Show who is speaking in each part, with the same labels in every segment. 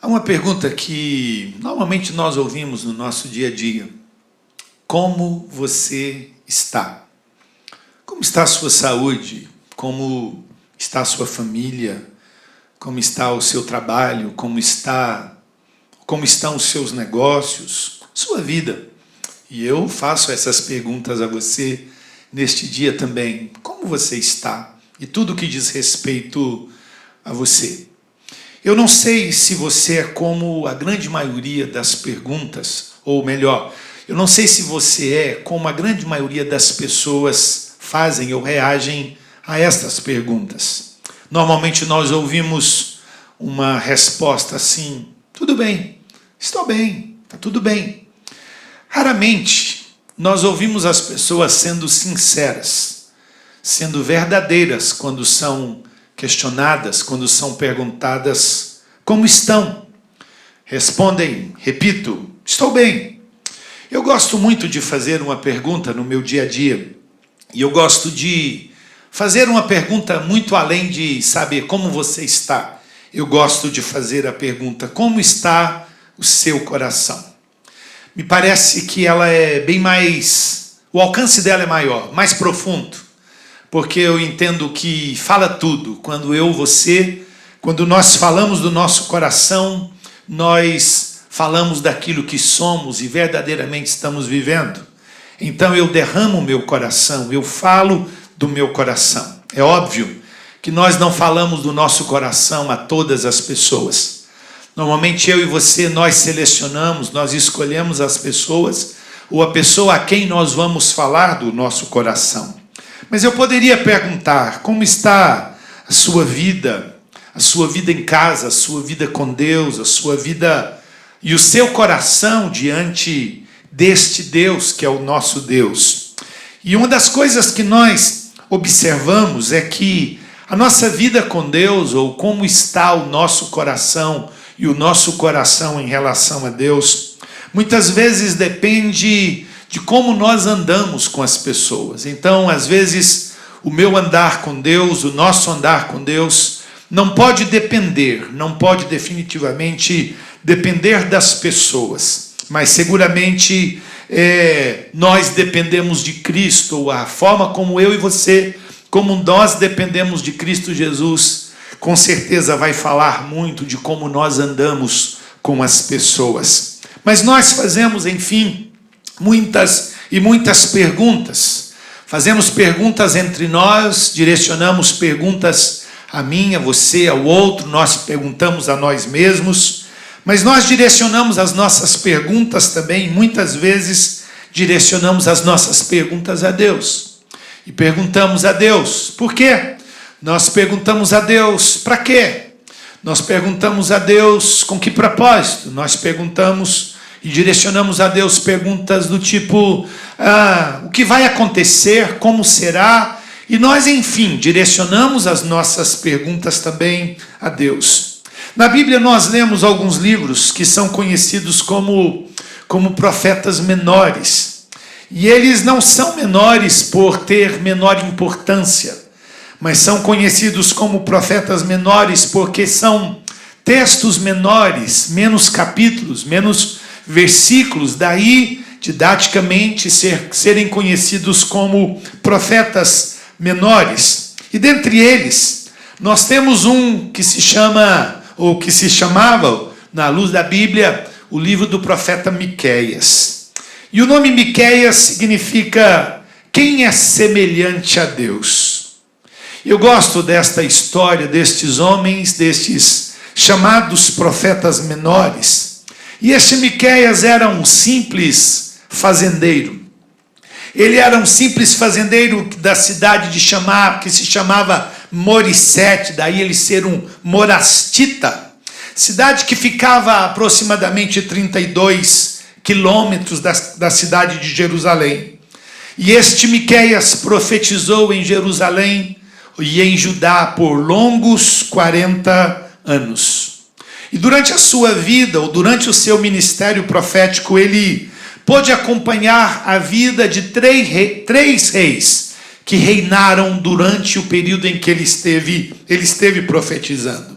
Speaker 1: Há uma pergunta que normalmente nós ouvimos no nosso dia a dia. Como você está? Como está a sua saúde? Como está a sua família? Como está o seu trabalho? Como estão os seus negócios? Sua vida. E eu faço essas perguntas a você neste dia também. Como você está? E tudo que diz respeito a você. Eu não sei se você é como a grande maioria das perguntas, ou melhor, eu não sei se você é como a grande maioria das pessoas fazem ou reagem a estas perguntas. Normalmente nós ouvimos uma resposta assim: tudo bem, estou bem, está tudo bem. Raramente nós ouvimos as pessoas sendo sinceras, sendo verdadeiras quando são questionadas, quando são perguntadas como estão. Respondem, repito, estou bem. Eu gosto muito de fazer uma pergunta no meu dia a dia, e eu gosto de fazer uma pergunta muito além de saber como você está. Eu gosto de fazer a pergunta, como está o seu coração? Me parece que ela é bem mais, o alcance dela é maior, mais profundo. Porque eu entendo que fala tudo. Quando nós falamos do nosso coração, nós falamos daquilo que somos e verdadeiramente estamos vivendo. Então eu derramo o meu coração, eu falo do meu coração. É óbvio que nós não falamos do nosso coração a todas as pessoas. Normalmente eu e você, nós selecionamos, nós escolhemos as pessoas, ou a pessoa a quem nós vamos falar do nosso coração. Mas eu poderia perguntar, como está a sua vida em casa, a sua vida com Deus, a sua vida e o seu coração diante deste Deus que é o nosso Deus. E uma das coisas que nós observamos é que a nossa vida com Deus, ou como está o nosso coração e o nosso coração em relação a Deus, muitas vezes depende de como nós andamos com as pessoas. Então, às vezes, o meu andar com Deus, o nosso andar com Deus, não pode definitivamente depender das pessoas, mas seguramente nós dependemos de Cristo, ou a forma como eu e você, como nós dependemos de Cristo Jesus, com certeza vai falar muito de como nós andamos com as pessoas. Mas nós fazemos, enfim, muitas perguntas. Fazemos perguntas entre nós, direcionamos perguntas a mim, a você, ao outro, nós perguntamos a nós mesmos, mas nós direcionamos as nossas perguntas também, muitas vezes direcionamos as nossas perguntas a Deus. E perguntamos a Deus, por quê? Nós perguntamos a Deus, para quê? Nós perguntamos a Deus com que propósito? Nós perguntamos e direcionamos a Deus perguntas do tipo, o que vai acontecer, como será? E nós, enfim, direcionamos as nossas perguntas também a Deus. Na Bíblia nós lemos alguns livros que são conhecidos como profetas menores. E eles não são menores por ter menor importância, mas são conhecidos como profetas menores porque são textos menores, menos capítulos, menos versículos, daí didaticamente serem conhecidos como profetas menores. E dentre eles, nós temos um que se chama, ou que se chamava, na luz da Bíblia, o livro do profeta Miqueias. E o nome Miqueias significa quem é semelhante a Deus. Eu gosto desta história, destes homens, destes chamados profetas menores. E esse Miqueias era um simples fazendeiro. Ele era um simples fazendeiro da cidade que se chamava Morissete, daí ele ser um morastita. Cidade que ficava a aproximadamente 32 quilômetros da cidade de Jerusalém. E este Miqueias profetizou em Jerusalém e em Judá por longos 40 anos. E durante a sua vida, ou durante o seu ministério profético, ele pôde acompanhar a vida de três reis que reinaram durante o período em que ele esteve profetizando.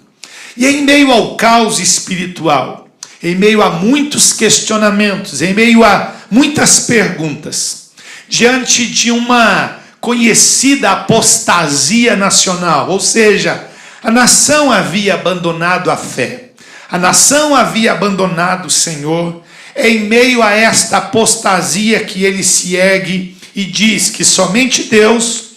Speaker 1: E em meio ao caos espiritual, em meio a muitos questionamentos, em meio a muitas perguntas, diante de uma conhecida apostasia nacional, ou seja, a nação havia abandonado a fé, a nação havia abandonado o Senhor. Em meio a esta apostasia que ele se ergue e diz que somente Deus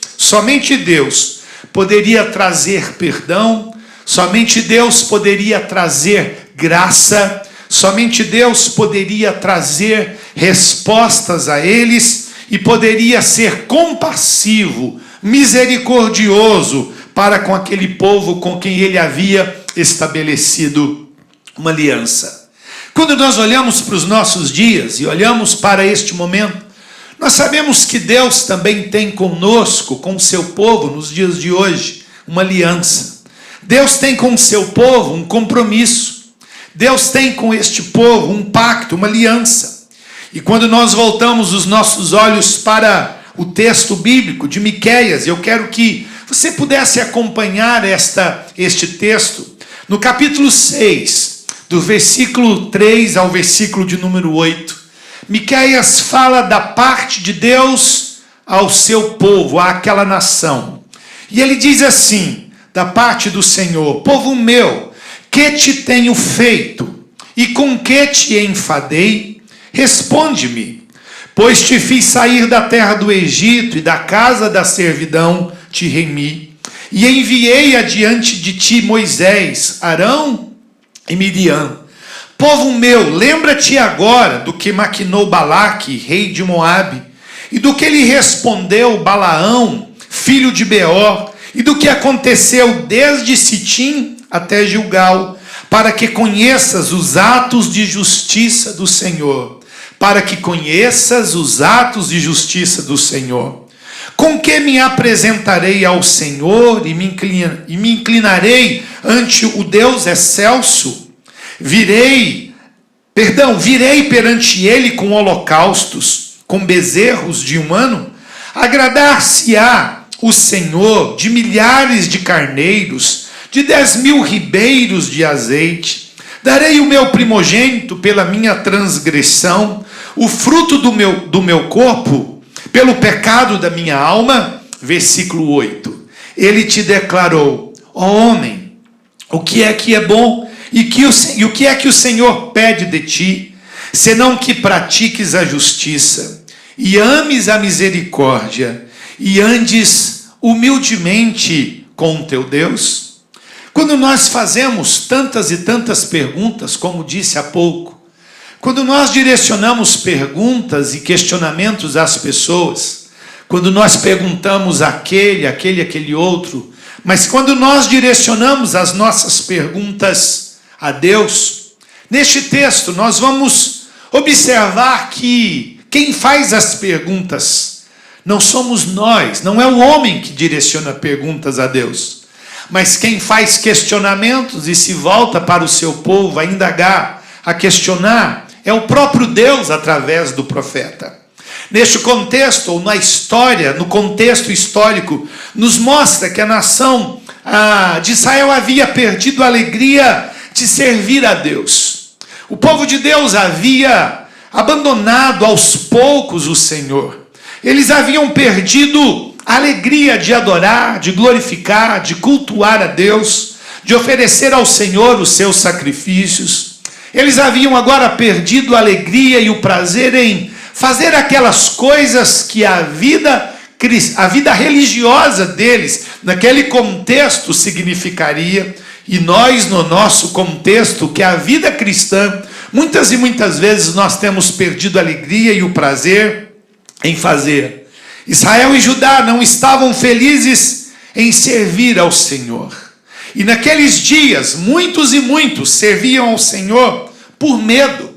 Speaker 1: poderia trazer perdão, somente Deus poderia trazer graça, somente Deus poderia trazer respostas a eles e poderia ser compassivo, misericordioso para com aquele povo com quem ele havia estabelecido uma aliança. Quando nós olhamos para os nossos dias e olhamos para este momento, nós sabemos que Deus também tem conosco, com o seu povo, nos dias de hoje, uma aliança. Deus tem com o seu povo um compromisso. Deus tem com este povo um pacto, uma aliança. E quando nós voltamos os nossos olhos para o texto bíblico de Miqueias, eu quero que você pudesse acompanhar este texto, no capítulo 6, do versículo 3 ao versículo de número 8. Miqueias fala da parte de Deus ao seu povo, àquela nação. E ele diz assim, da parte do Senhor: povo meu, que te tenho feito? E com que te enfadei? Responde-me, pois te fiz sair da terra do Egito e da casa da servidão te remi. E enviei adiante de ti Moisés, Arão e Miriam. Povo meu, lembra-te agora do que maquinou Balaque, rei de Moabe, e do que lhe respondeu Balaão, filho de Beor, e do que aconteceu desde Sitim até Gilgal, para que conheças os atos de justiça do Senhor. Para que conheças os atos de justiça do Senhor. Com que me apresentarei ao Senhor e me inclinarei ante o Deus excelso? Virei perante ele com holocaustos, com bezerros de um ano? Agradar-se-á o Senhor de milhares de carneiros, de 10.000 ribeiros de azeite? Darei o meu primogênito pela minha transgressão, o fruto do meu corpo, pelo pecado da minha alma? Versículo 8. Ele te declarou: ó homem, o que é bom e o que é que o Senhor pede de ti, senão que pratiques a justiça e ames a misericórdia e andes humildemente com o teu Deus? Quando nós fazemos tantas e tantas perguntas, como disse há pouco, quando nós direcionamos perguntas e questionamentos às pessoas, quando nós perguntamos aquele outro, mas quando nós direcionamos as nossas perguntas a Deus, neste texto nós vamos observar que quem faz as perguntas não somos nós, não é o homem que direciona perguntas a Deus, mas quem faz questionamentos e se volta para o seu povo a indagar, a questionar, é o próprio Deus através do profeta. Neste contexto, ou na história, no contexto histórico, nos mostra que a nação de Israel havia perdido a alegria de servir a Deus. O povo de Deus havia abandonado aos poucos o Senhor. Eles haviam perdido a alegria de adorar, de glorificar, de cultuar a Deus, de oferecer ao Senhor os seus sacrifícios. Eles haviam agora perdido a alegria e o prazer em fazer aquelas coisas que a vida religiosa deles, naquele contexto, significaria. E nós, no nosso contexto, que é a vida cristã, muitas e muitas vezes nós temos perdido a alegria e o prazer em fazer. Israel e Judá não estavam felizes em servir ao Senhor. E naqueles dias, muitos e muitos serviam ao Senhor por medo,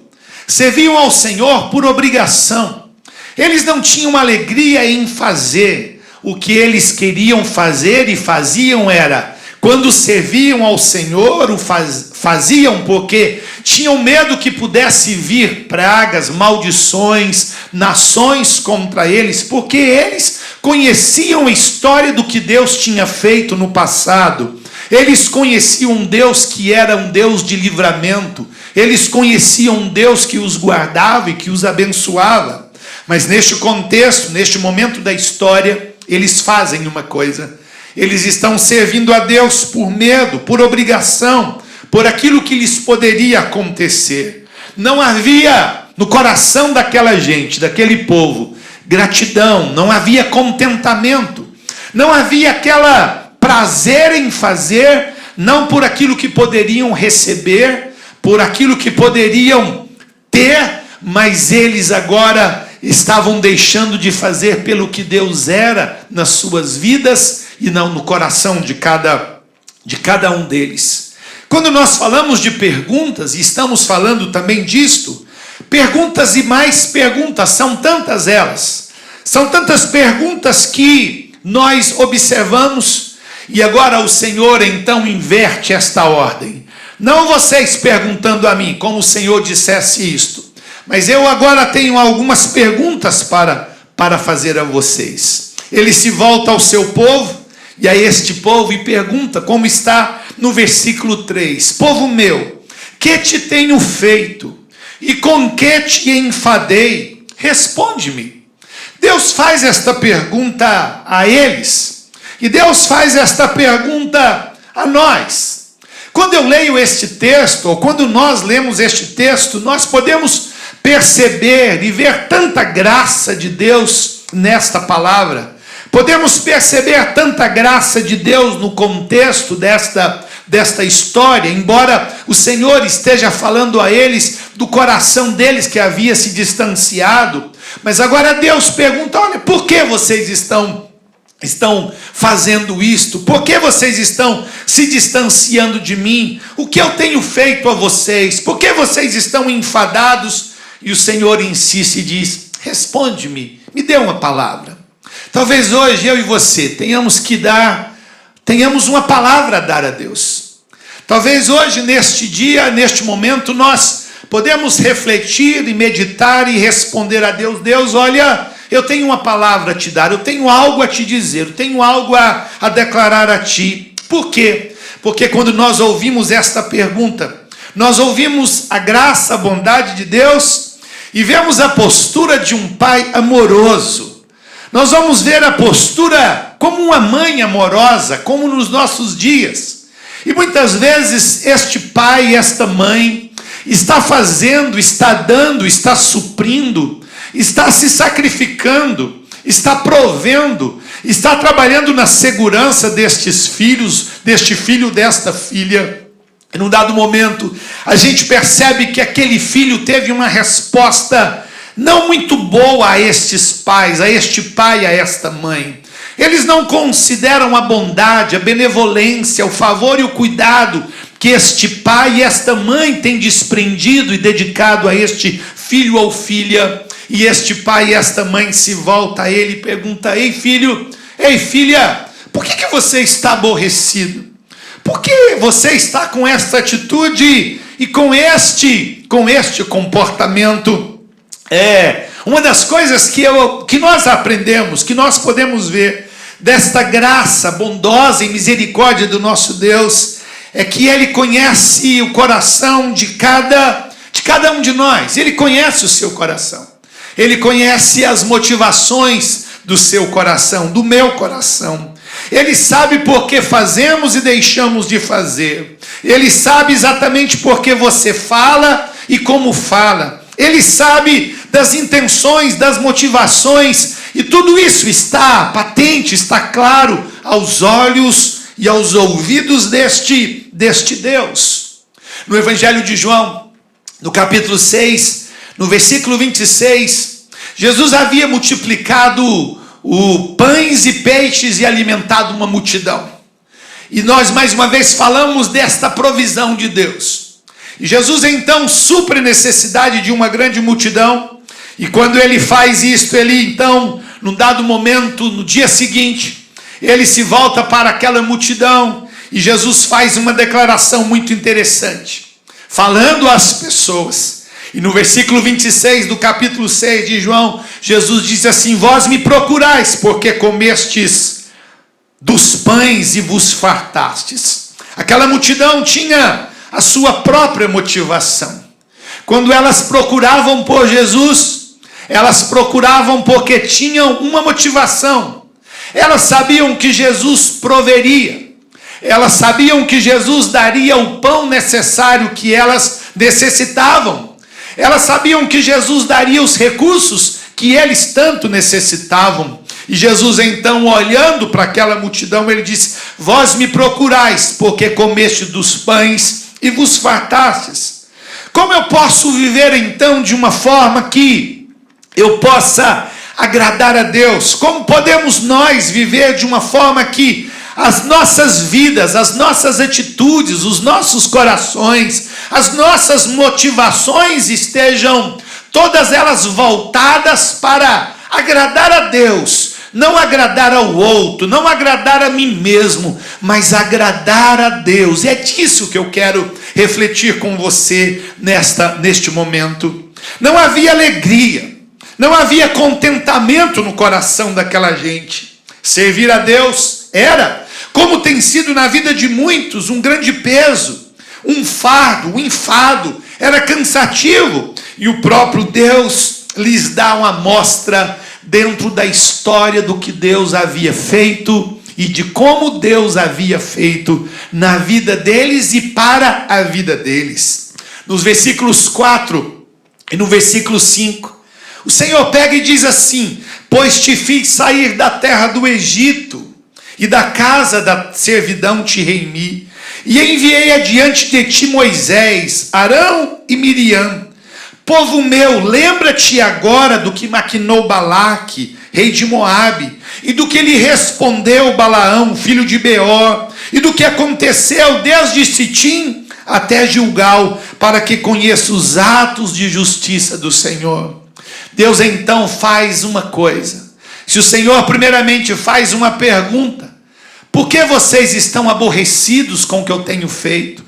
Speaker 1: serviam ao Senhor por obrigação. Eles não tinham alegria em fazer. O que eles queriam fazer e faziam era, quando serviam ao Senhor, o faziam porque tinham medo que pudesse vir pragas, maldições, nações contra eles, porque eles conheciam a história do que Deus tinha feito no passado. Eles conheciam um Deus que era um Deus de livramento. Eles conheciam um Deus que os guardava e que os abençoava. Mas neste contexto, neste momento da história, eles fazem uma coisa. Eles estão servindo a Deus por medo, por obrigação, por aquilo que lhes poderia acontecer. Não havia no coração daquela gente, daquele povo, gratidão, não havia contentamento, não havia aquela prazer em fazer, não por aquilo que poderiam receber, por aquilo que poderiam ter, mas eles agora estavam deixando de fazer pelo que Deus era nas suas vidas e não no coração de cada um deles. Quando nós falamos de perguntas, e estamos falando também disto, perguntas e mais perguntas, são tantas elas, são tantas perguntas que nós observamos, e agora o Senhor então inverte esta ordem. Não vocês perguntando a mim, como o Senhor dissesse isto, mas eu agora tenho algumas perguntas para fazer a vocês. Ele se volta ao seu povo, e a este povo, e pergunta, como está no versículo 3. Povo meu, que te tenho feito? E com que te enfadei? Responde-me. Deus faz esta pergunta a eles, e Deus faz esta pergunta a nós. Quando eu leio este texto, ou quando nós lemos este texto, nós podemos perceber e ver tanta graça de Deus nesta palavra. Podemos perceber tanta graça de Deus no contexto desta história, embora o Senhor esteja falando a eles do coração deles que havia se distanciado, mas agora Deus pergunta: olha, por que vocês estão fazendo isto? Por que vocês estão se distanciando de mim? O que eu tenho feito a vocês? Por que vocês estão enfadados? E o Senhor insiste e diz: responde-me, me dê uma palavra. Talvez hoje eu e você tenhamos uma palavra a dar a Deus. Talvez hoje, neste dia, neste momento, nós podemos refletir e meditar e responder a Deus: Deus, olha, eu tenho uma palavra a te dar, eu tenho algo a te dizer, eu tenho algo a declarar a ti. Por quê? Porque quando nós ouvimos esta pergunta, nós ouvimos a graça, a bondade de Deus e vemos a postura de um pai amoroso. Nós vamos ver a postura como uma mãe amorosa, como nos nossos dias. E muitas vezes este pai, esta mãe, está fazendo, está dando, está suprindo, está se sacrificando, está provendo, está trabalhando na segurança destes filhos, deste filho, desta filha. E num dado momento, a gente percebe que aquele filho teve uma resposta não muito boa a estes pais, a este pai, a esta mãe. Eles não consideram a bondade, a benevolência, o favor e o cuidado que este pai e esta mãe têm desprendido e dedicado a este filho ou filha. E este pai e esta mãe se volta a ele e pergunta: ei filho, ei filha, por que você está aborrecido? Por que você está com esta atitude e com este comportamento? Uma das coisas que nós aprendemos, que nós podemos ver desta graça bondosa e misericórdia do nosso Deus, é que Ele conhece o coração de cada um de nós. Ele conhece o seu coração. Ele conhece as motivações do seu coração, do meu coração. Ele sabe por que fazemos e deixamos de fazer. Ele sabe exatamente por que você fala e como fala. Ele sabe das intenções, das motivações, e tudo isso está patente, está claro aos olhos e aos ouvidos deste Deus. No Evangelho de João, no capítulo 6, no versículo 26, Jesus havia multiplicado pães e peixes e alimentado uma multidão. E nós mais uma vez falamos desta provisão de Deus. E Jesus então supre a necessidade de uma grande multidão. E quando ele faz isto, ele então, num dado momento, no dia seguinte, ele se volta para aquela multidão e Jesus faz uma declaração muito interessante, falando às pessoas. E no versículo 26 do capítulo 6 de João, Jesus diz assim: vós me procurais, porque comestes dos pães e vos fartastes. Aquela multidão tinha a sua própria motivação. Quando elas procuravam por Jesus, elas procuravam porque tinham uma motivação. Elas sabiam que Jesus proveria. Elas sabiam que Jesus daria o pão necessário que elas necessitavam. Elas sabiam que Jesus daria os recursos que eles tanto necessitavam. E Jesus então, olhando para aquela multidão, ele disse: vós me procurais, porque comeste dos pães e vos fartastes. Como eu posso viver então de uma forma que eu possa agradar a Deus? Como podemos nós viver de uma forma que as nossas vidas, as nossas atitudes, os nossos corações, as nossas motivações estejam todas elas voltadas para agradar a Deus, não agradar ao outro, não agradar a mim mesmo, mas agradar a Deus. E é disso que eu quero refletir com você neste momento. Não havia alegria, não havia contentamento no coração daquela gente. Servir a Deus era, como tem sido na vida de muitos, um grande peso, um fardo, um enfado, era cansativo. E o próprio Deus lhes dá uma amostra dentro da história do que Deus havia feito e de como Deus havia feito na vida deles e para a vida deles. Nos versículos 4 e no versículo 5, o Senhor pega e diz assim: pois te fiz sair da terra do Egito, e da casa da servidão te remi, e enviei adiante de ti Moisés, Arão e Miriam. Povo meu, lembra-te agora do que maquinou Balaque, rei de Moabe, e do que lhe respondeu Balaão, filho de Beor, e do que aconteceu desde Sitim até Gilgal, para que conheça os atos de justiça do Senhor. Deus então faz uma coisa. Se o Senhor primeiramente faz uma pergunta: por que vocês estão aborrecidos com o que eu tenho feito?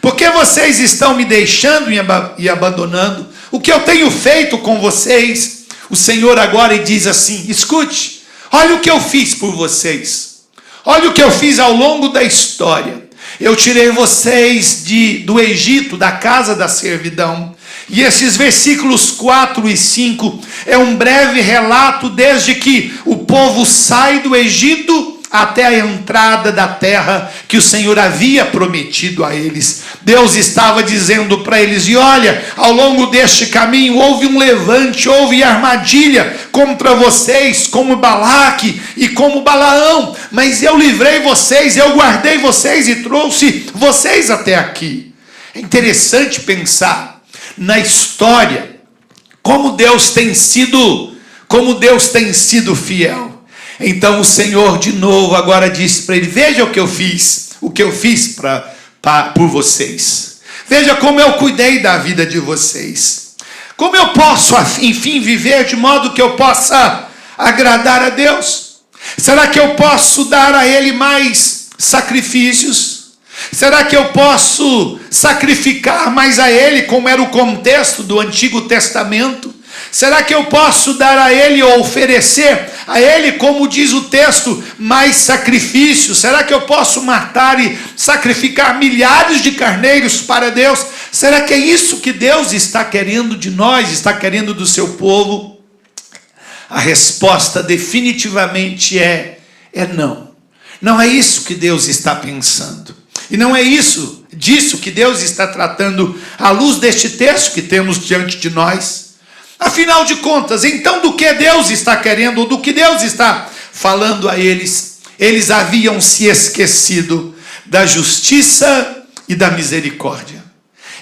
Speaker 1: Por que vocês estão me deixando e abandonando o que eu tenho feito com vocês? O Senhor agora diz assim: escute, olha o que eu fiz por vocês. Olha o que eu fiz ao longo da história. Eu tirei vocês do Egito, da casa da servidão. E esses versículos 4 e 5 é um breve relato desde que o povo sai do Egito até a entrada da terra que o Senhor havia prometido a eles. Deus estava dizendo para eles: e olha, ao longo deste caminho houve um levante, houve armadilha contra vocês, como Balaque e como Balaão, mas eu livrei vocês, eu guardei vocês e trouxe vocês até aqui. É interessante pensar na história como Deus tem sido fiel. Então o Senhor de novo agora disse para ele: veja o que eu fiz por vocês. Veja como eu cuidei da vida de vocês. Como eu posso, enfim, viver de modo que eu possa agradar a Deus? Será que eu posso dar a Ele mais sacrifícios? Será que eu posso sacrificar mais a Ele, como era o contexto do Antigo Testamento? Será que eu posso dar a Ele ou oferecer a Ele, como diz o texto, mais sacrifícios? Será que eu posso matar e sacrificar milhares de carneiros para Deus? Será que é isso que Deus está querendo de nós, está querendo do seu povo? A resposta definitivamente é não. Não é isso que Deus está pensando. E não é disso que Deus está tratando à luz deste texto que temos diante de nós. Afinal de contas, então do que Deus está querendo, ou do que Deus está falando a eles? Eles haviam se esquecido da justiça e da misericórdia.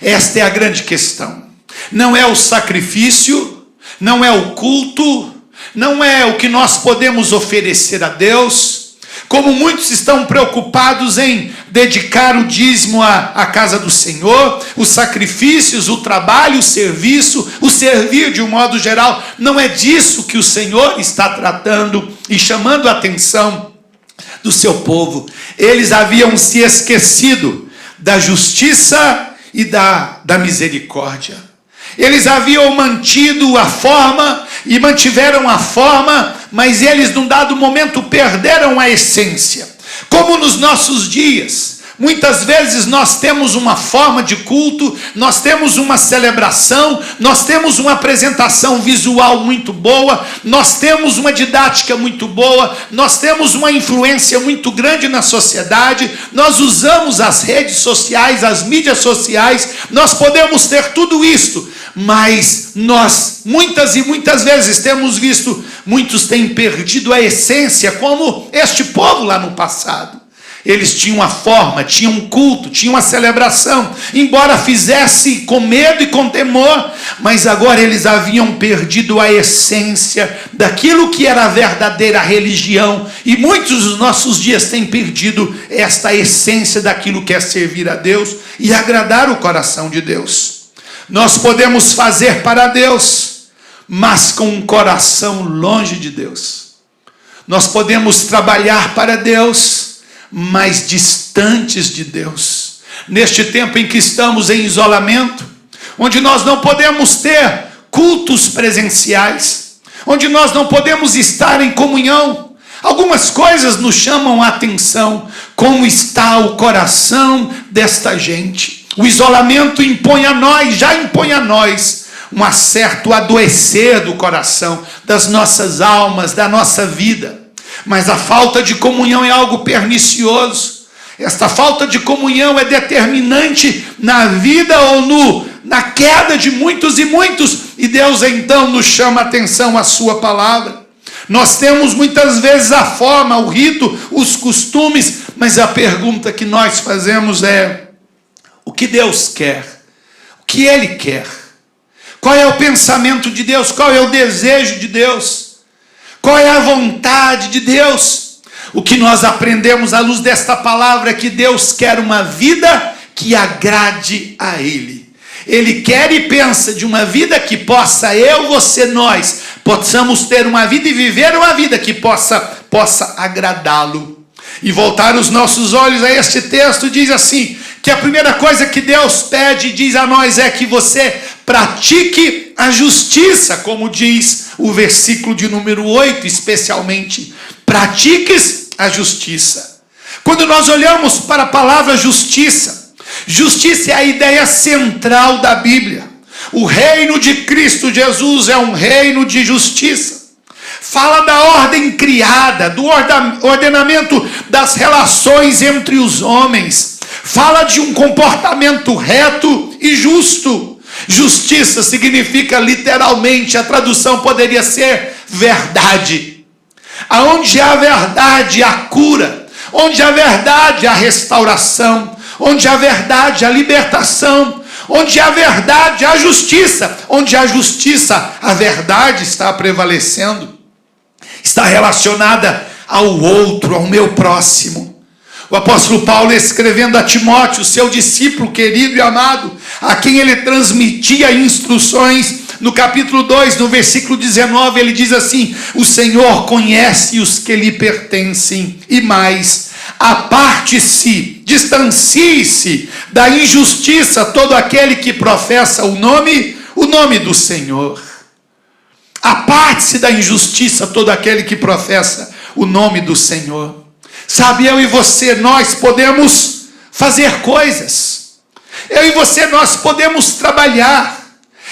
Speaker 1: Esta é a grande questão. Não é o sacrifício, não é o culto, não é o que nós podemos oferecer a Deus. Como muitos estão preocupados em dedicar o dízimo à casa do Senhor, os sacrifícios, o trabalho, o serviço, o servir de um modo geral. Não é disso que o Senhor está tratando e chamando a atenção do seu povo. Eles haviam se esquecido da justiça e da misericórdia. Eles haviam mantido a forma e mantiveram a forma, mas eles num dado momento perderam a essência. Como nos nossos dias, Muitas vezes nós temos uma forma de culto, nós temos uma celebração, nós temos uma apresentação visual muito boa, nós temos uma didática muito boa, nós temos uma influência muito grande na sociedade, nós usamos as redes sociais, as mídias sociais, nós podemos ter tudo isto, mas nós muitas e muitas vezes temos visto, muitos têm perdido a essência, como este povo lá no passado. Eles tinham a forma, tinham um culto, tinham uma celebração, embora fizesse com medo e com temor, mas agora eles haviam perdido a essência daquilo que era a verdadeira religião, e muitos dos nossos dias têm perdido esta essência daquilo que é servir a Deus e agradar o coração de Deus. Nós podemos fazer para Deus, mas com um coração longe de Deus. Nós podemos trabalhar para Deus, mas distantes de Deus. Neste tempo em que estamos em isolamento, onde nós não podemos ter cultos presenciais, onde nós não podemos estar em comunhão, algumas coisas nos chamam a atenção. Como está o coração desta gente? O isolamento impõe a nós, já impõe a nós, um certo adoecer do coração, das nossas almas, da nossa vida. Mas a falta de comunhão é algo pernicioso. Esta falta de comunhão é determinante na vida ou na queda de muitos e muitos. E Deus então nos chama a atenção à sua palavra. Nós temos muitas vezes a forma, o rito, os costumes, mas a pergunta que nós fazemos é: o que Deus quer? O que Ele quer? Qual é o pensamento de Deus? Qual é o desejo de Deus? Qual é a vontade de Deus? O que nós aprendemos à luz desta palavra é que Deus quer uma vida que agrade a Ele. Ele quer e pensa de uma vida que possa você, nós, possamos ter uma vida e viver uma vida que possa agradá-lo. E voltar os nossos olhos a este texto, diz assim, que a primeira coisa que Deus pede, diz a nós, é que você pratique a justiça, como diz o versículo de número 8, especialmente. Pratiques a justiça. Quando nós olhamos para a palavra justiça, justiça é a ideia central da Bíblia. O reino de Cristo Jesus é um reino de justiça. Fala da ordem criada, do ordenamento das relações entre os homens. Fala de um comportamento reto e justo. Justiça significa literalmente, a tradução poderia ser verdade. Aonde há verdade, há cura. Onde há verdade, há restauração. Onde há verdade, há libertação. Onde há verdade, há justiça. Onde há justiça, a verdade está prevalecendo. Está relacionada ao outro, ao meu próximo. O apóstolo Paulo, escrevendo a Timóteo, seu discípulo querido e amado, a quem ele transmitia instruções, no capítulo 2, no versículo 19, ele diz assim: o Senhor conhece os que lhe pertencem, e mais, aparte-se, distancie-se da injustiça todo aquele que professa o nome do Senhor. Aparte-se da injustiça todo aquele que professa o nome do Senhor. Sabe, eu e você, nós podemos fazer coisas. Eu e você, nós podemos trabalhar.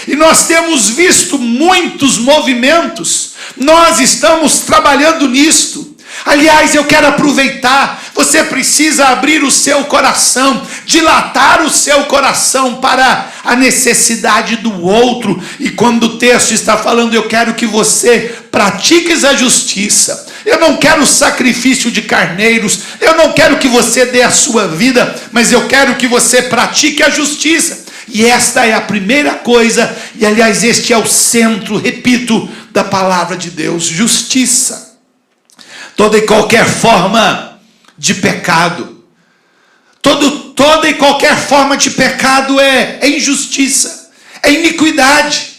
Speaker 1: E nós temos visto muitos movimentos. Nós estamos trabalhando nisto. Aliás, eu quero aproveitar. Você precisa abrir o seu coração, dilatar o seu coração para a necessidade do outro. E quando o texto está falando, eu quero que você pratique a justiça. Eu não quero sacrifício de carneiros. Eu não quero que você dê a sua vida, mas eu quero que você pratique a justiça. E esta é a primeira coisa, e aliás, este é o centro, repito, da palavra de Deus: justiça. Toda e qualquer forma de pecado, toda e qualquer forma de pecado é injustiça, é iniquidade.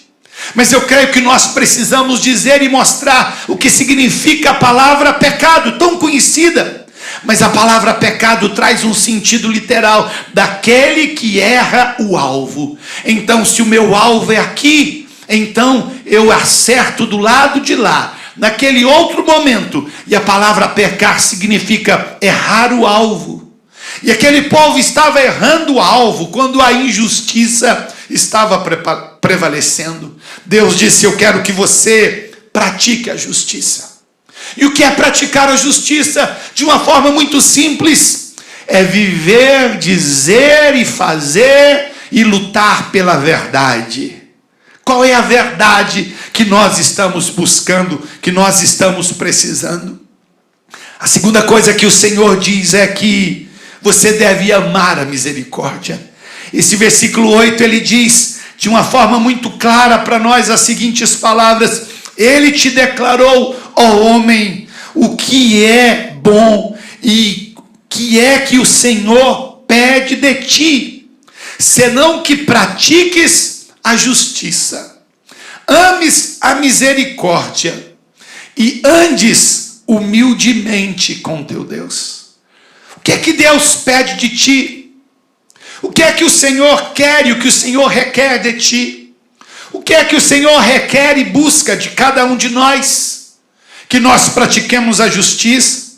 Speaker 1: Mas eu creio que nós precisamos dizer e mostrar o que significa a palavra pecado, tão conhecida. Mas a palavra pecado traz um sentido literal, daquele que erra o alvo. Então, se o meu alvo é aqui, então eu acerto do lado de lá, naquele outro momento. E a palavra pecar significa errar o alvo. E aquele povo estava errando o alvo quando a injustiça estava prevalecendo. Deus disse: eu quero que você pratique a justiça. E o que é praticar a justiça? De uma forma muito simples: é viver, dizer e fazer e lutar pela verdade. Qual é a verdade que nós estamos buscando, que nós estamos precisando? A segunda coisa que o Senhor diz é que você deve amar a misericórdia. Esse versículo 8, ele diz de uma forma muito clara para nós as seguintes palavras: ele te declarou, ó homem, o que é bom e que é que o Senhor pede de ti, senão que pratiques a justiça, ames a misericórdia e andes humildemente com teu Deus. O que é que Deus pede de ti? O que é que o Senhor quer e o que o Senhor requer de ti? O que é que o Senhor requer e busca de cada um de nós? Que nós pratiquemos a justiça.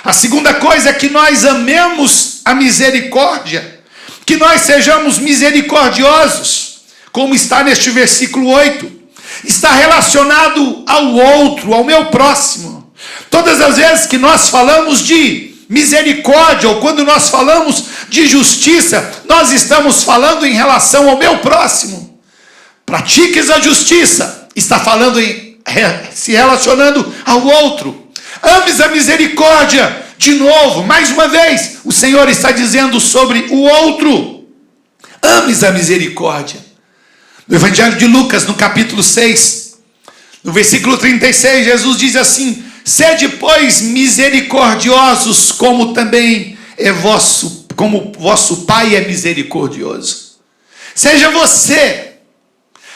Speaker 1: A segunda coisa é que nós amemos a misericórdia, que nós sejamos misericordiosos, como está neste versículo 8, está relacionado ao outro, ao meu próximo. Todas as vezes que nós falamos de misericórdia, ou quando nós falamos de justiça, nós estamos falando em relação ao meu próximo. Pratiques a justiça, está falando se relacionando ao outro. Ames a misericórdia, de novo, mais uma vez, o Senhor está dizendo sobre o outro. Ames a misericórdia. No Evangelho de Lucas, no capítulo 6, no versículo 36, Jesus diz assim: sede, pois, misericordiosos, como também como vosso Pai é misericordioso. Seja você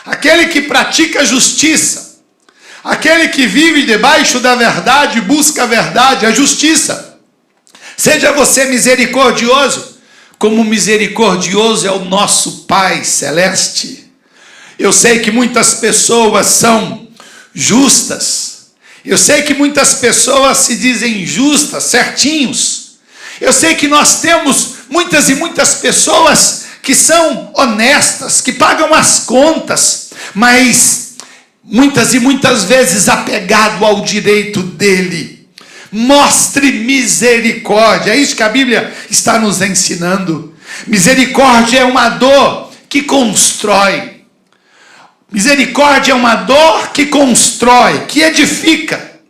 Speaker 1: aquele que pratica a justiça, aquele que vive debaixo da verdade, busca a verdade, a justiça. Seja você misericordioso, como misericordioso é o nosso Pai Celeste. Eu sei que muitas pessoas são justas. Eu sei que muitas pessoas se dizem justas, certinhos. Eu sei que nós temos muitas e muitas pessoas que são honestas, que pagam as contas, mas muitas e muitas vezes apegado ao direito dele. Mostre misericórdia. É isso que a Bíblia está nos ensinando. Misericórdia é uma dor que constrói. Misericórdia é uma dor que constrói, que edifica.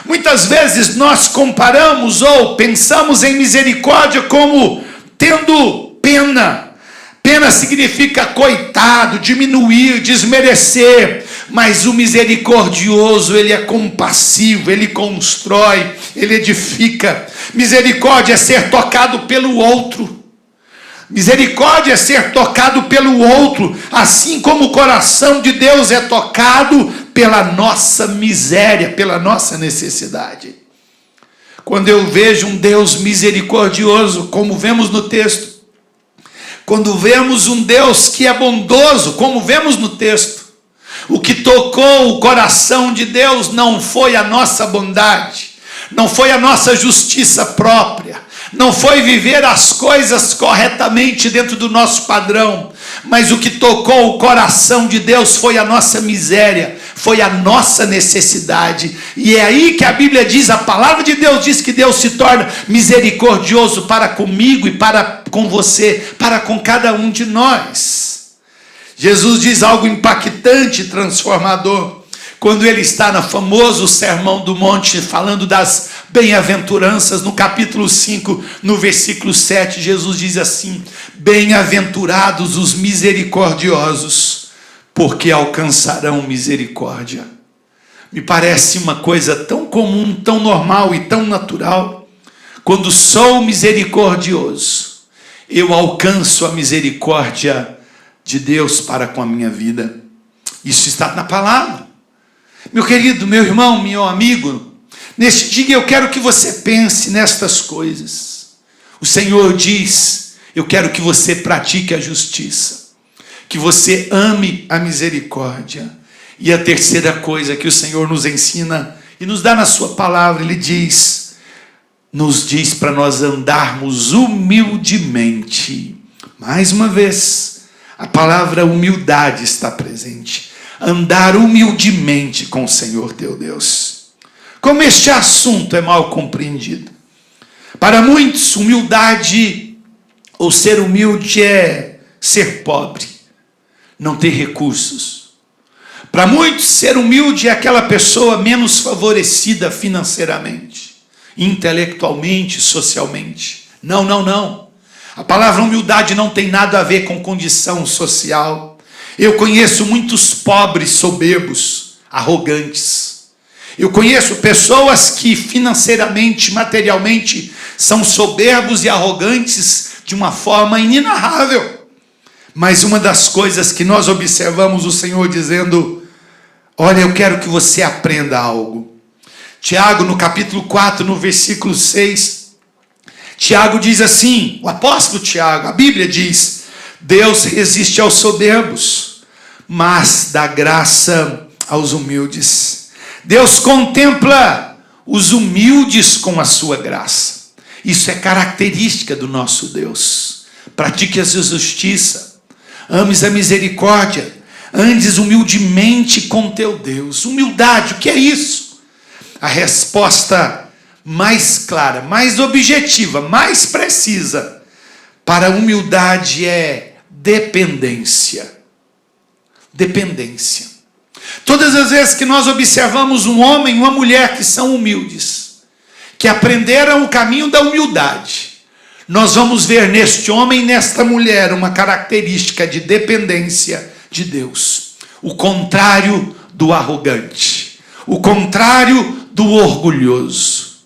Speaker 1: Muitas vezes nós comparamos ou pensamos em misericórdia como tendo pena. Pena significa coitado, diminuir, desmerecer. Mas o misericordioso, ele é compassivo, ele constrói, ele edifica. Misericórdia é ser tocado pelo outro. Misericórdia é ser tocado pelo outro, assim como o coração de Deus é tocado pela nossa miséria, pela nossa necessidade. Quando eu vejo um Deus misericordioso, como vemos no texto, quando vemos um Deus que é bondoso, como vemos no texto, o que tocou o coração de Deus não foi a nossa bondade, não foi a nossa justiça própria, não foi viver as coisas corretamente dentro do nosso padrão, mas o que tocou o coração de Deus foi a nossa miséria, foi a nossa necessidade. E é aí que a Bíblia diz, a palavra de Deus diz que Deus se torna misericordioso para comigo e para com você, para com cada um de nós. Jesus diz algo impactante, transformador, quando ele está no famoso Sermão do Monte, falando das bem-aventuranças, no capítulo 5, no versículo 7, Jesus diz assim: bem-aventurados os misericordiosos, porque alcançarão misericórdia. Me parece uma coisa tão comum, tão normal e tão natural. Quando sou misericordioso, eu alcanço a misericórdia de Deus para com a minha vida. Isso está na palavra. Meu querido, meu irmão, meu amigo, neste dia eu quero que você pense nestas coisas. O Senhor diz: eu quero que você pratique a justiça, que você ame a misericórdia. E a terceira coisa que o Senhor nos ensina e nos dá na sua palavra, Ele diz: nos diz para nós andarmos humildemente. Mais uma vez, a palavra humildade está presente. Andar humildemente com o Senhor teu Deus. Como este assunto é mal compreendido. Para muitos, humildade ou ser humilde é ser pobre, não ter recursos. Para muitos, ser humilde é aquela pessoa menos favorecida financeiramente, intelectualmente, socialmente. Não, não, não. A palavra humildade não tem nada a ver com condição social. Eu conheço muitos pobres soberbos, arrogantes. Eu conheço pessoas que financeiramente, materialmente, são soberbos e arrogantes de uma forma inenarrável. Mas uma das coisas que nós observamos o Senhor dizendo: olha, eu quero que você aprenda algo. Tiago, no capítulo 4, no versículo 6, Tiago diz assim, o apóstolo Tiago, a Bíblia diz: Deus resiste aos soberbos, mas dá graça aos humildes. Deus contempla os humildes com a sua graça. Isso é característica do nosso Deus. Pratique a justiça, ames a misericórdia, andes humildemente com teu Deus. Humildade, o que é isso? A resposta mais clara, mais objetiva, mais precisa para a humildade é dependência. Dependência. Todas as vezes que nós observamos um homem e uma mulher que são humildes, que aprenderam o caminho da humildade, nós vamos ver neste homem e nesta mulher uma característica de dependência de Deus. O contrário do arrogante, o contrário do orgulhoso,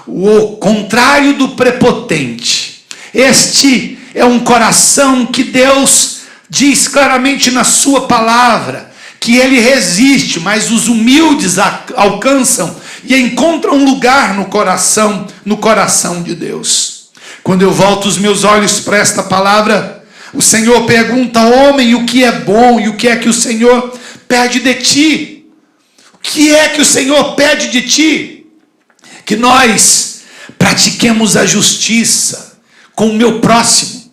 Speaker 1: o contrário do prepotente. Este é um coração que Deus diz claramente na sua palavra, que ele resiste, mas os humildes alcançam e encontram um lugar no coração de Deus. Quando eu volto os meus olhos para esta palavra, o Senhor pergunta ao homem o que é bom e o que é que o Senhor pede de ti. O que é que o Senhor pede de ti? Que nós pratiquemos a justiça com o meu próximo.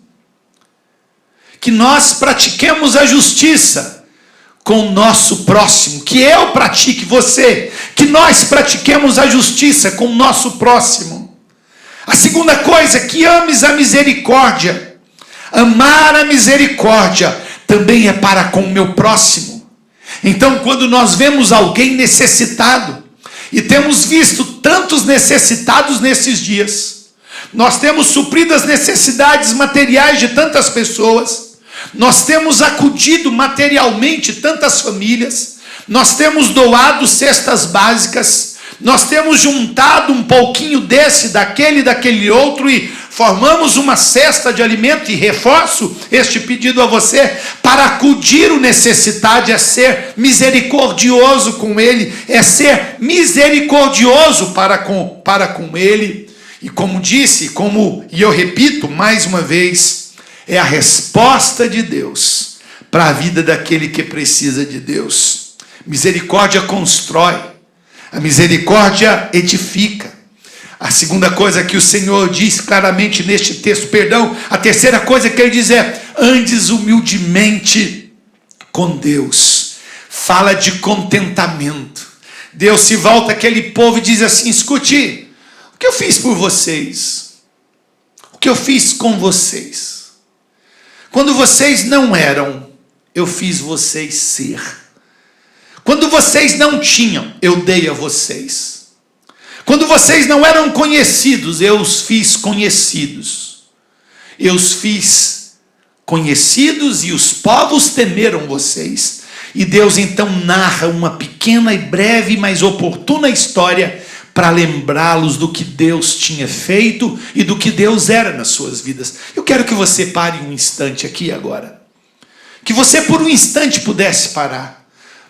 Speaker 1: Que nós pratiquemos a justiça com o nosso próximo, que eu pratique, você, que nós pratiquemos a justiça com o nosso próximo. A segunda coisa, que ames a misericórdia. Amar a misericórdia também é para com o meu próximo. Então, quando nós vemos alguém necessitado, e temos visto tantos necessitados nesses dias, nós temos suprido as necessidades materiais de tantas pessoas, nós temos acudido materialmente tantas famílias, nós temos doado cestas básicas, nós temos juntado um pouquinho daquele outro e formamos uma cesta de alimento. E reforço este pedido a você, para acudir o necessitado é ser misericordioso com ele, é ser misericordioso para com ele. E como disse, e eu repito mais uma vez, é a resposta de Deus para a vida daquele que precisa de Deus. Misericórdia constrói, a misericórdia edifica. A segunda coisa que o Senhor diz claramente neste texto, a terceira coisa que ele diz é: andes humildemente com Deus. Fala de contentamento. Deus se volta àquele povo e diz assim: escute, o que eu fiz por vocês? O que eu fiz com vocês? Quando vocês não eram, eu fiz vocês ser. Quando vocês não tinham, eu dei a vocês. Quando vocês não eram conhecidos, eu os fiz conhecidos. Eu os fiz conhecidos e os povos temeram vocês. E Deus então narra uma pequena e breve, mas oportuna história para lembrá-los do que Deus tinha feito e do que Deus era nas suas vidas. Eu quero que você pare um instante aqui agora. Que você por um instante pudesse parar.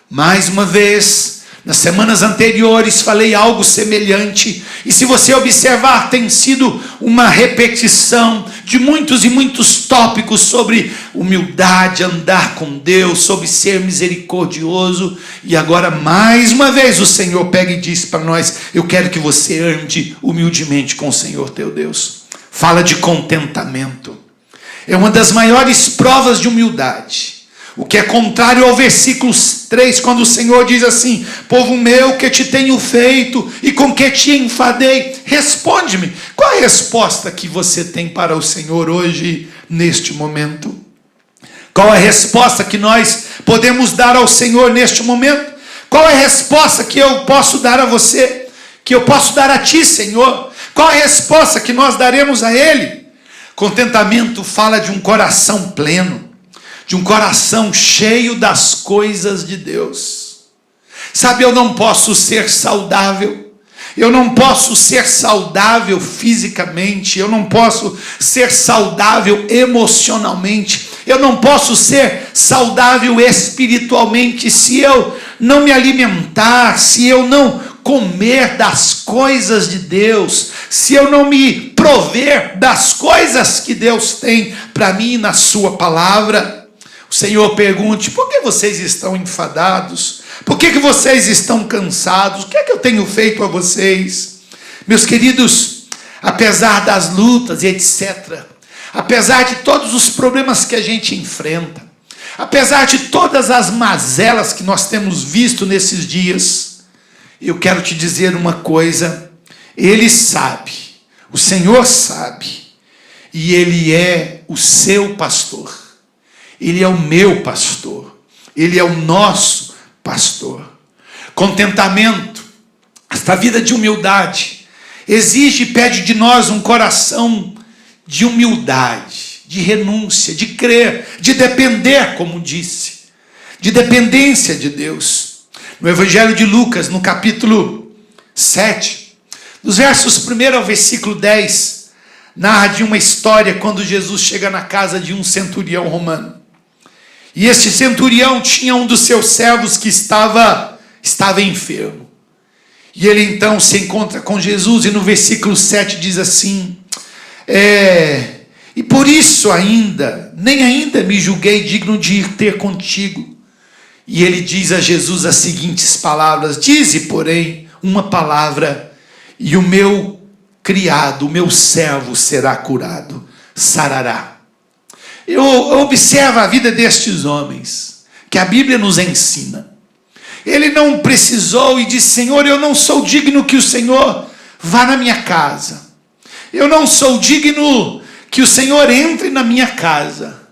Speaker 1: Mais uma vez, nas semanas anteriores falei algo semelhante. E se você observar, tem sido uma repetição de muitos e muitos tópicos sobre humildade, andar com Deus, sobre ser misericordioso. E agora, mais uma vez, o Senhor pega e diz para nós: eu quero que você ande humildemente com o Senhor teu Deus. Fala de contentamento. É uma das maiores provas de humildade. O que é contrário ao versículo 3, quando o Senhor diz assim: povo meu, que te tenho feito e com que te enfadei? Responde-me. Qual é a resposta que você tem para o Senhor hoje, neste momento? Qual é a resposta que nós podemos dar ao Senhor neste momento? Qual é a resposta que eu posso dar a você? Que eu posso dar a ti, Senhor? Qual é a resposta que nós daremos a Ele? Contentamento fala de um coração pleno, de um coração cheio das coisas de Deus. Sabe, eu não posso ser saudável, eu não posso ser saudável fisicamente, eu não posso ser saudável emocionalmente, eu não posso ser saudável espiritualmente se eu não me alimentar, se eu não comer das coisas de Deus, se eu não me prover das coisas que Deus tem para mim na sua palavra. O Senhor pergunte: por que vocês estão enfadados? Por que vocês estão cansados? O que é que eu tenho feito a vocês? Meus queridos, apesar das lutas e etc., apesar de todos os problemas que a gente enfrenta, apesar de todas as mazelas que nós temos visto nesses dias, eu quero te dizer uma coisa: Ele sabe, o Senhor sabe, e Ele é o seu pastor. Ele é o meu pastor, Ele é o nosso pastor. Contentamento, esta vida de humildade, exige e pede de nós um coração de humildade, de renúncia, de crer, de depender, como disse, de dependência de Deus. No Evangelho de Lucas, no capítulo 7, dos versos 1 ao versículo 10, narra de uma história quando Jesus chega na casa de um centurião romano. E este centurião tinha um dos seus servos que estava enfermo. E ele então se encontra com Jesus e no versículo 7 diz assim: e por isso nem ainda me julguei digno de ir ter contigo. E ele diz a Jesus as seguintes palavras: dize, porém, uma palavra, e o meu criado, o meu servo será curado, sarará. Eu observo a vida destes homens, que a Bíblia nos ensina. Ele não precisou e disse: Senhor, eu não sou digno que o Senhor vá na minha casa. Eu não sou digno que o Senhor entre na minha casa.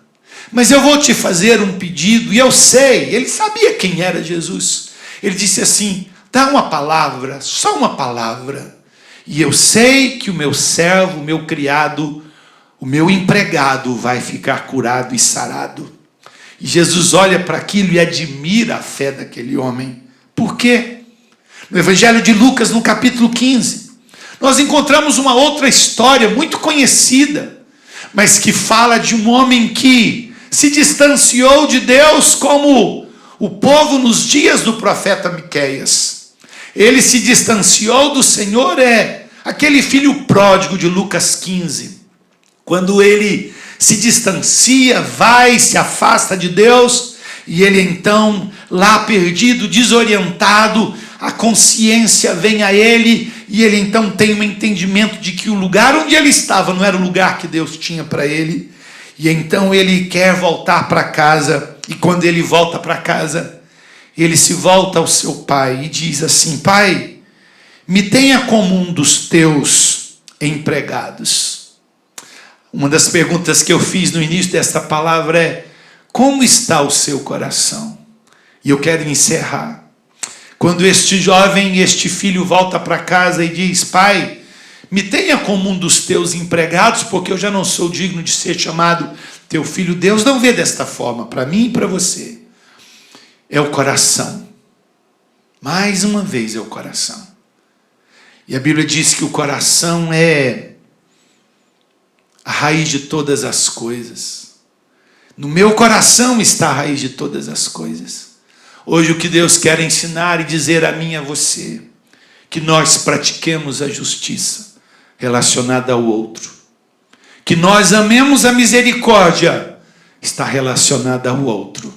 Speaker 1: Mas eu vou te fazer um pedido, e eu sei, ele sabia quem era Jesus. Ele disse assim: dá uma palavra, só uma palavra, e eu sei que o meu servo, o meu criado, o meu empregado vai ficar curado e sarado. E Jesus olha para aquilo e admira a fé daquele homem. Por quê? No Evangelho de Lucas, no capítulo 15, nós encontramos uma outra história muito conhecida, mas que fala de um homem que se distanciou de Deus como o povo nos dias do profeta Miqueias. Ele se distanciou do Senhor, aquele filho pródigo de Lucas 15. Quando ele se distancia, se afasta de Deus, e ele então, lá perdido, desorientado, a consciência vem a ele, e ele então tem um entendimento de que o lugar onde ele estava não era o lugar que Deus tinha para ele, e então ele quer voltar para casa, e quando ele volta para casa, ele se volta ao seu pai e diz assim: pai, me tenha como um dos teus empregados. Uma das perguntas que eu fiz no início desta palavra é: como está o seu coração? E eu quero encerrar. Quando este jovem, este filho volta para casa e diz: pai, me tenha como um dos teus empregados, porque eu já não sou digno de ser chamado teu filho. Deus não vê desta forma, para mim e para você. É o coração. Mais uma vez é o coração. E a Bíblia diz que o coração é a raiz de todas as coisas. No meu coração está a raiz de todas as coisas. Hoje o que Deus quer ensinar e dizer a mim e a você, que nós pratiquemos a justiça relacionada ao outro, Que nós amemos a misericórdia está relacionada ao outro.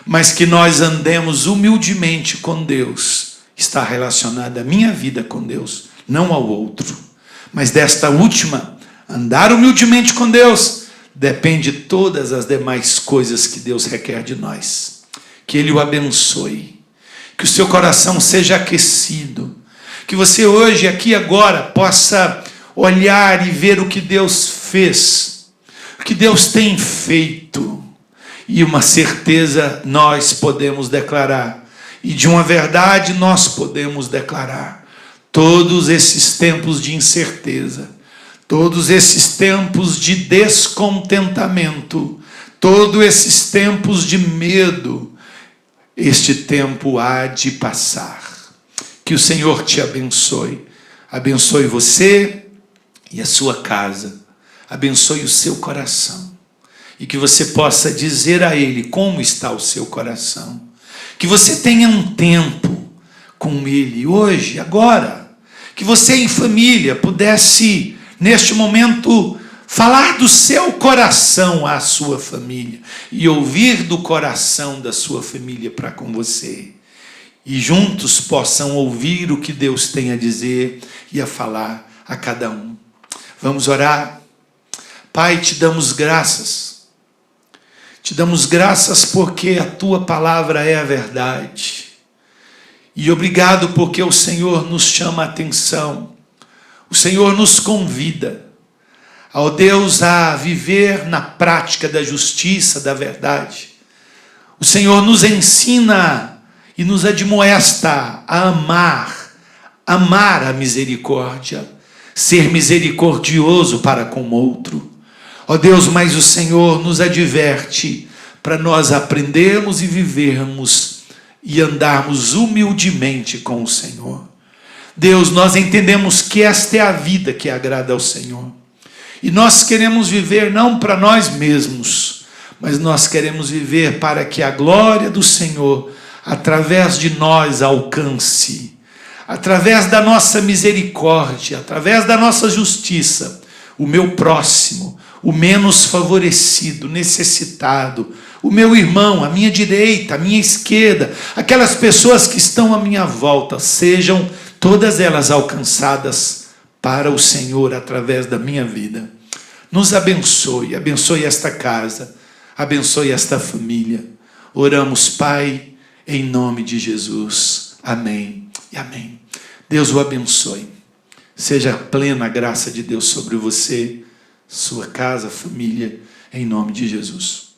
Speaker 1: Mas que nós andemos humildemente com Deus está relacionada à minha vida com Deus, não ao outro. Mas desta última, andar humildemente com Deus, depende de todas as demais coisas que Deus requer de nós. Que Ele o abençoe. Que o seu coração seja aquecido. Que você hoje, aqui agora, possa olhar e ver o que Deus fez. O que Deus tem feito. E uma certeza nós podemos declarar. E de uma verdade nós podemos declarar. Todos esses tempos de incerteza, todos esses tempos de descontentamento, todos esses tempos de medo, este tempo há de passar. Que o Senhor te abençoe. Abençoe você e a sua casa. Abençoe o seu coração. E que você possa dizer a Ele como está o seu coração. Que você tenha um tempo com Ele hoje, agora. Que você em família pudesse, neste momento, falar do seu coração à sua família. E ouvir do coração da sua família para com você. E juntos possam ouvir o que Deus tem a dizer e a falar a cada um. Vamos orar. Pai, te damos graças. Te damos graças porque a tua palavra é a verdade. E obrigado porque o Senhor nos chama a atenção. O Senhor nos convida, ó Deus, a viver na prática da justiça, da verdade. O Senhor nos ensina e nos admoesta a amar a misericórdia, ser misericordioso para com o outro. Ó Deus, mas o Senhor nos adverte para nós aprendermos e vivermos e andarmos humildemente com o Senhor. Deus, nós entendemos que esta é a vida que agrada ao Senhor. E nós queremos viver não para nós mesmos, mas nós queremos viver para que a glória do Senhor, através de nós, alcance. Através da nossa misericórdia, através da nossa justiça, o meu próximo, o menos favorecido, necessitado, o meu irmão, a minha direita, a minha esquerda, aquelas pessoas que estão à minha volta, sejam todas elas alcançadas para o Senhor através da minha vida. Nos abençoe, abençoe esta casa, abençoe esta família. Oramos, Pai, em nome de Jesus. Amém e amém. Deus o abençoe. Seja plena a graça de Deus sobre você, sua casa, família, em nome de Jesus.